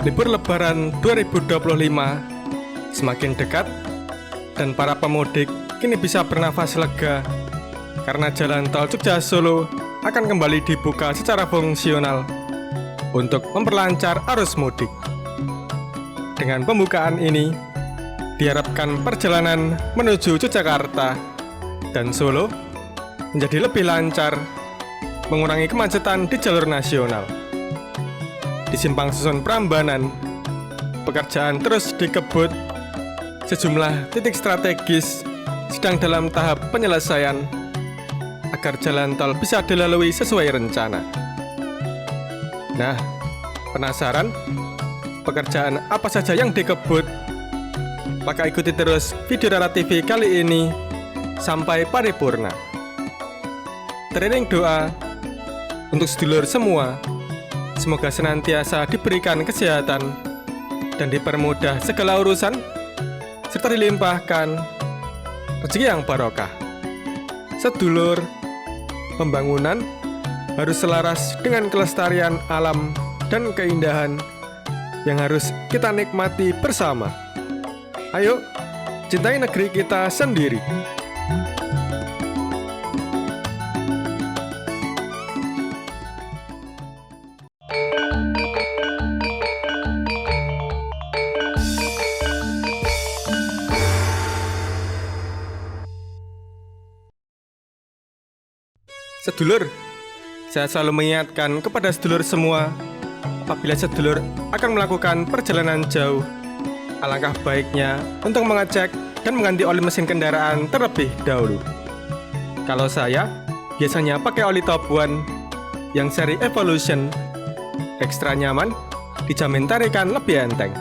Libur Lebaran 2025 semakin dekat dan para pemudik kini bisa bernafas lega karena jalan tol Jogja Solo akan kembali dibuka secara fungsional untuk memperlancar arus mudik. Dengan pembukaan ini, diharapkan perjalanan menuju Yogyakarta dan Solo menjadi lebih lancar, mengurangi kemacetan di jalur nasional. Di Simpang Susun Prambanan, pekerjaan terus dikebut. Sejumlah titik strategis sedang dalam tahap penyelesaian agar jalan tol bisa dilalui sesuai rencana. Nah, penasaran pekerjaan apa saja yang dikebut? Maka ikuti terus video Rara TV kali ini sampai paripurna. Training doa untuk sedulur semua, semoga senantiasa diberikan kesehatan dan dipermudah segala urusan, serta dilimpahkan rezeki yang barokah. Sedulur, pembangunan harus selaras dengan kelestarian alam dan keindahan yang harus kita nikmati bersama. Ayo, cintai negeri kita sendiri. Sedulur, saya selalu mengingatkan kepada sedulur semua, apabila sedulur akan melakukan perjalanan jauh, alangkah baiknya untuk mengecek dan mengganti oli mesin kendaraan terlebih dahulu. Kalau saya, biasanya pakai oli Top One yang seri Evolution, ekstra nyaman, dijamin tarikan lebih enteng.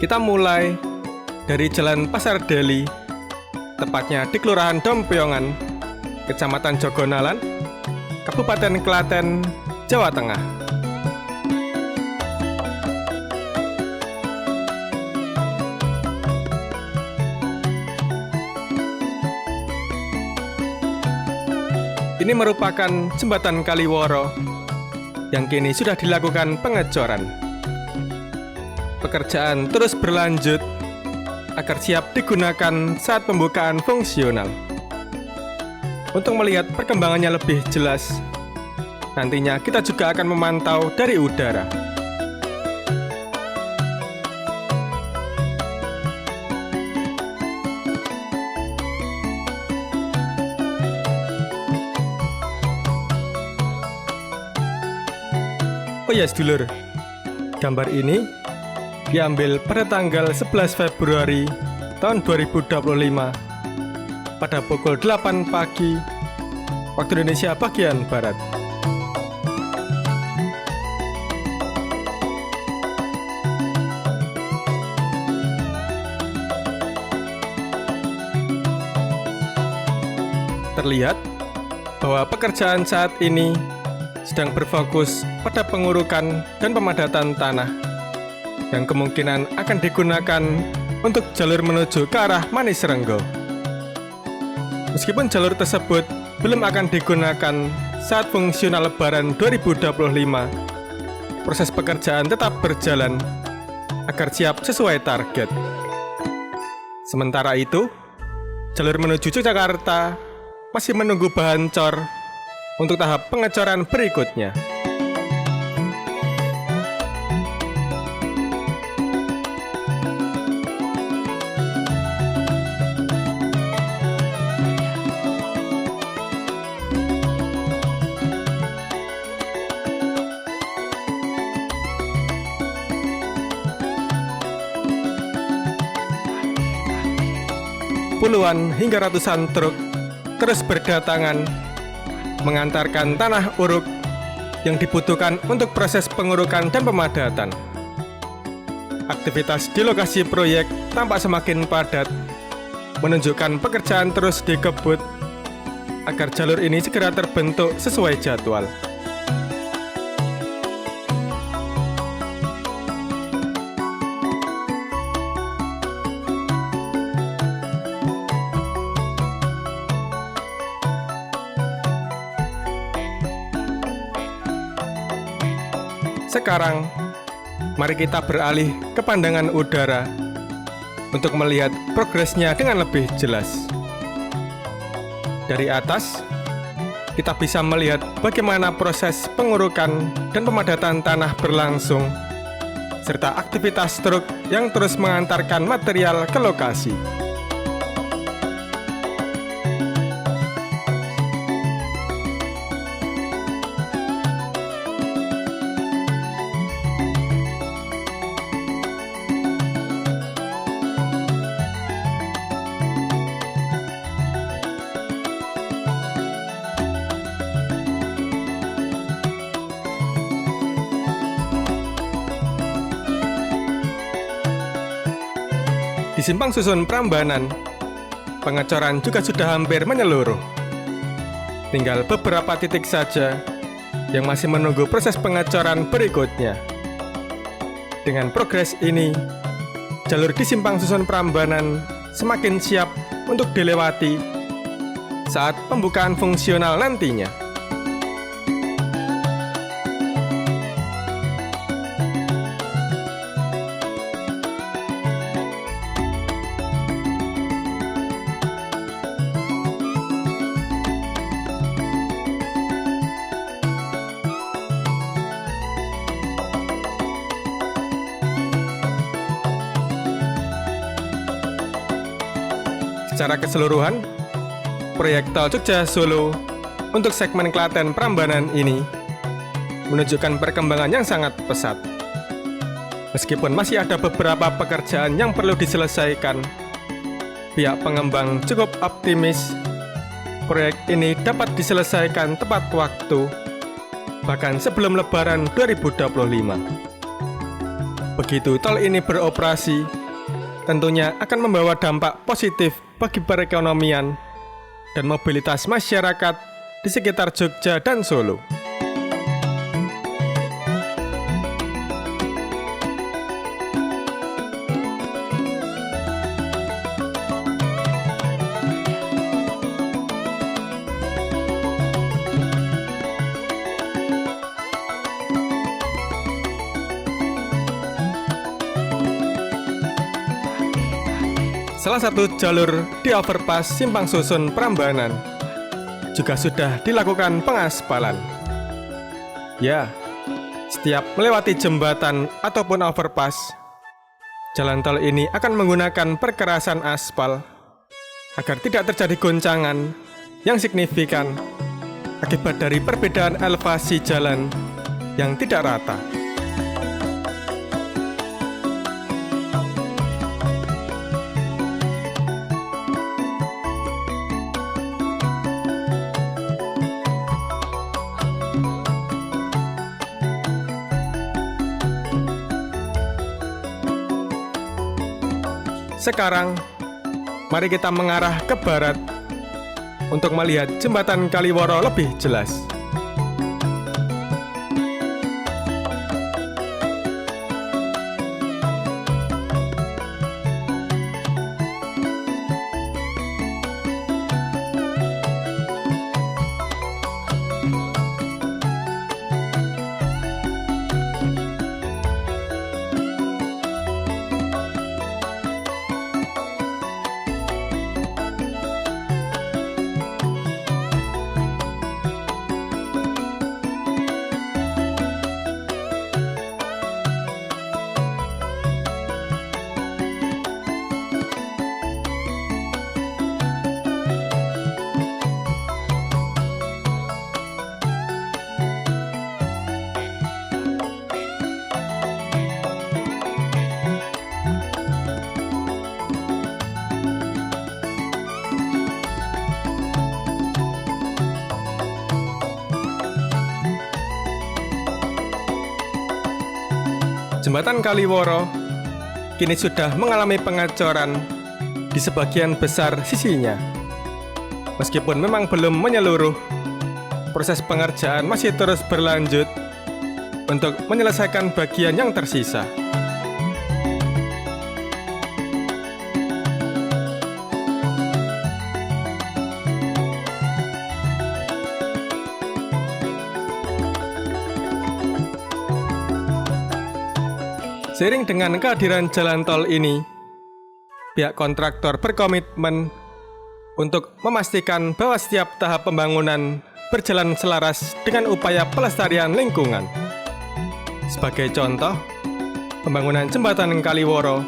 Kita mulai dari Jalan Pasar Deli, tepatnya di Kelurahan Dompyongan, Kecamatan Jogonalan, Kabupaten Klaten, Jawa Tengah. Ini merupakan jembatan Kaliworo yang kini sudah dilakukan pengecoran. Pekerjaan terus berlanjut agar siap digunakan saat pembukaan fungsional. Untuk melihat perkembangannya lebih jelas, nantinya kita juga akan memantau dari udara. Oh ya sedulur, gambar ini diambil pada tanggal 11 Februari tahun 2025 pada pukul 8 pagi waktu Indonesia bagian Barat. Terlihat bahwa pekerjaan saat ini sedang berfokus pada pengurukan dan pemadatan tanah yang kemungkinan akan digunakan untuk jalur menuju ke arah Manisrenggo. Meskipun jalur tersebut belum akan digunakan saat fungsional Lebaran 2025, proses pekerjaan tetap berjalan agar siap sesuai target. Sementara itu, jalur menuju Yogyakarta masih menunggu bahan cor untuk tahap pengecoran berikutnya. Puluhan hingga ratusan truk terus berdatangan mengantarkan tanah uruk yang dibutuhkan untuk proses pengurukan dan pemadatan. Aktivitas di lokasi proyek tampak semakin padat, menunjukkan pekerjaan terus dikebut agar jalur ini segera terbentuk sesuai jadwal. Sekarang, mari kita beralih ke pandangan udara untuk melihat progresnya dengan lebih jelas. Dari atas, kita bisa melihat bagaimana proses pengurukan dan pemadatan tanah berlangsung, serta aktivitas truk yang terus mengantarkan material ke lokasi. Di Simpang Susun Prambanan, pengecoran juga sudah hampir menyeluruh. Tinggal beberapa titik saja yang masih menunggu proses pengecoran berikutnya. Dengan progres ini, jalur di Simpang Susun Prambanan semakin siap untuk dilewati saat pembukaan fungsional nantinya. Secara keseluruhan, proyek tol Jogja-Solo untuk segmen Klaten Prambanan ini menunjukkan perkembangan yang sangat pesat. Meskipun masih ada beberapa pekerjaan yang perlu diselesaikan, pihak pengembang cukup optimis proyek ini dapat diselesaikan tepat waktu, bahkan sebelum Lebaran 2025. Begitu tol ini beroperasi, tentunya akan membawa dampak positif bagi perekonomian dan mobilitas masyarakat di sekitar Jogja dan Solo. Salah satu jalur di overpass Simpang Susun Prambanan juga sudah dilakukan pengaspalan. Ya, setiap melewati jembatan ataupun overpass, jalan tol ini akan menggunakan perkerasan aspal agar tidak terjadi goncangan yang signifikan akibat dari perbedaan elevasi jalan yang tidak rata. Sekarang, mari kita mengarah ke barat untuk melihat jembatan Kaliworo lebih jelas. Jembatan Kaliworo kini sudah mengalami pengecoran di sebagian besar sisinya. Meskipun memang belum menyeluruh, proses pengerjaan masih terus berlanjut untuk menyelesaikan bagian yang tersisa. Seiring dengan kehadiran jalan tol ini, pihak kontraktor berkomitmen untuk memastikan bahwa setiap tahap pembangunan berjalan selaras dengan upaya pelestarian lingkungan. Sebagai contoh, pembangunan jembatan Kaliworo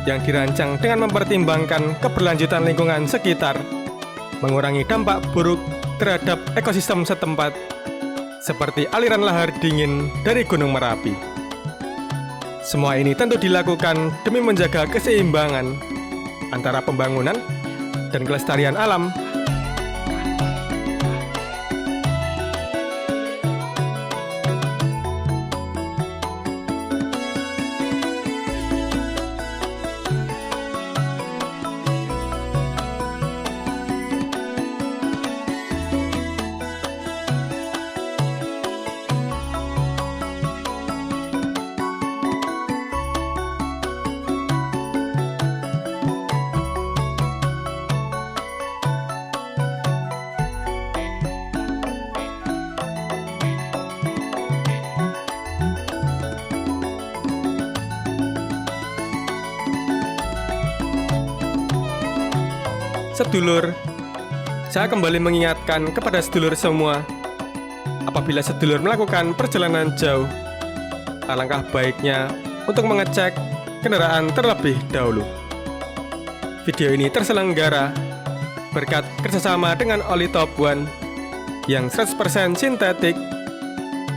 yang dirancang dengan mempertimbangkan keberlanjutan lingkungan sekitar, mengurangi dampak buruk terhadap ekosistem setempat, seperti aliran lahar dingin dari Gunung Merapi. Semua ini tentu dilakukan demi menjaga keseimbangan antara pembangunan dan kelestarian alam. Sedulur, saya kembali mengingatkan kepada sedulur semua, apabila sedulur melakukan perjalanan jauh, alangkah baiknya untuk mengecek kendaraan terlebih dahulu. Video ini terselenggara berkat kerjasama dengan oli Top One yang 100% sintetik,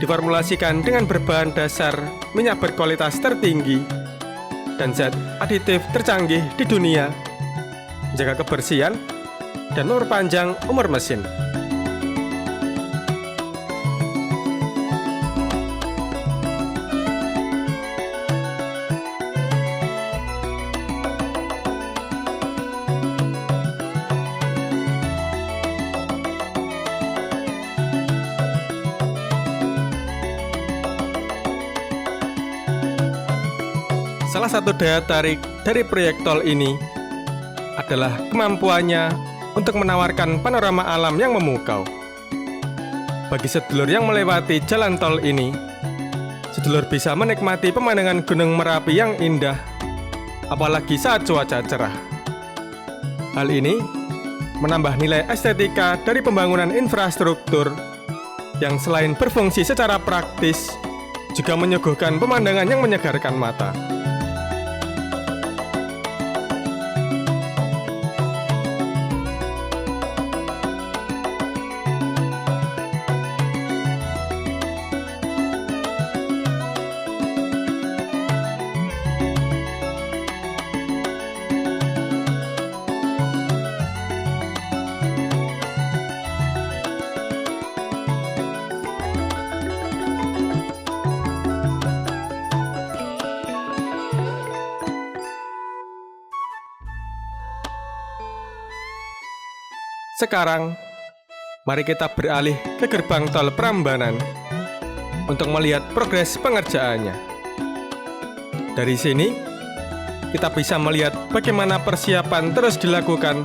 diformulasikan dengan berbahan dasar minyak berkualitas tertinggi dan zat aditif tercanggih di dunia, menjaga kebersihan, dan memperpanjang umur mesin. Salah satu daya tarik dari proyek tol ini adalah kemampuannya untuk menawarkan panorama alam yang memukau. Bagi sedulur yang melewati jalan tol ini, sedulur bisa menikmati pemandangan Gunung Merapi yang indah, apalagi saat cuaca cerah. Hal ini menambah nilai estetika dari pembangunan infrastruktur yang selain berfungsi secara praktis, juga menyuguhkan pemandangan yang menyegarkan mata. Sekarang, mari kita beralih ke gerbang tol Prambanan untuk melihat progres pengerjaannya. Dari sini, kita bisa melihat bagaimana persiapan terus dilakukan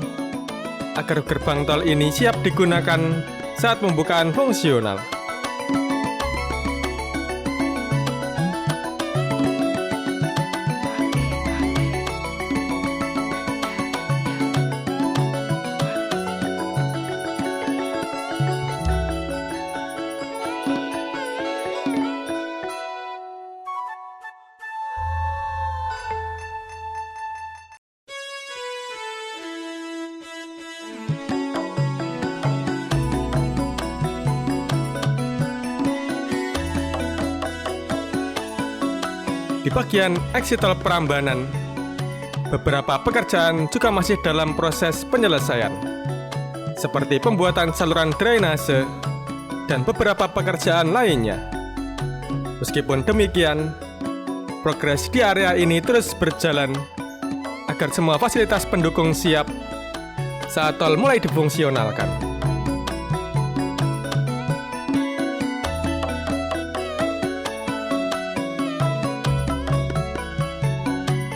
agar gerbang tol ini siap digunakan saat pembukaan fungsional. Di bagian eksit tol Prambanan, beberapa pekerjaan juga masih dalam proses penyelesaian, seperti pembuatan saluran drainase dan beberapa pekerjaan lainnya. Meskipun demikian, progres di area ini terus berjalan agar semua fasilitas pendukung siap saat tol mulai difungsionalkan.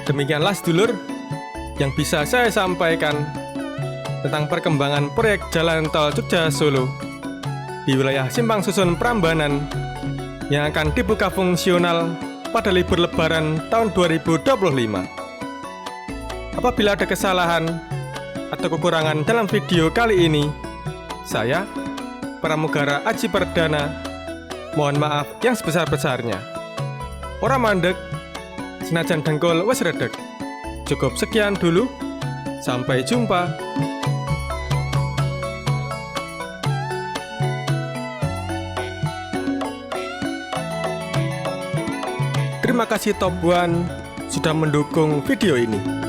Demikianlah sedulur yang bisa saya sampaikan tentang perkembangan proyek jalan tol Jogja Solo di wilayah Simpang Susun Prambanan yang akan dibuka fungsional pada libur lebaran tahun 2025. Apabila ada kesalahan atau kekurangan dalam video kali ini, saya, Pramugara Aji Perdana, mohon maaf yang sebesar-besarnya. Ora mandek, senajan dengkul wes redeg. Cukup sekian dulu, sampai jumpa. Terima kasih Top One sudah mendukung video ini.